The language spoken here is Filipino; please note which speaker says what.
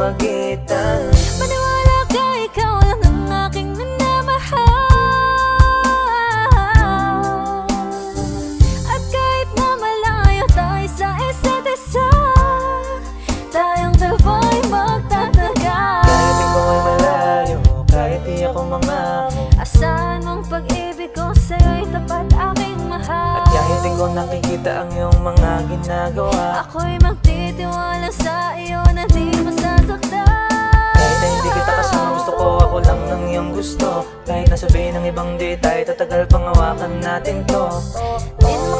Speaker 1: pagitan.
Speaker 2: Maniwala ka, ikaw lang ang aking minamahal. At kahit na malayo tayo sa isa't isa, tayong dalawa ay magtatagal.
Speaker 1: Kahit ikaw ay malayo, kahit di ako mangako,
Speaker 2: asahan mong pag-ibig ko sa'yo'y tapat aking mahal.
Speaker 1: at kahit di ko nakikita ang iyong mga ginagawa,
Speaker 2: ako'y magtitiwala sa iyo na di masasaktan.
Speaker 1: kahit na hindi kita kasama, gusto ko ako lang ng iyong gusto. Kahit na sabihin ng ibang di tayo tatagal, pangawakan natin to.
Speaker 2: Di na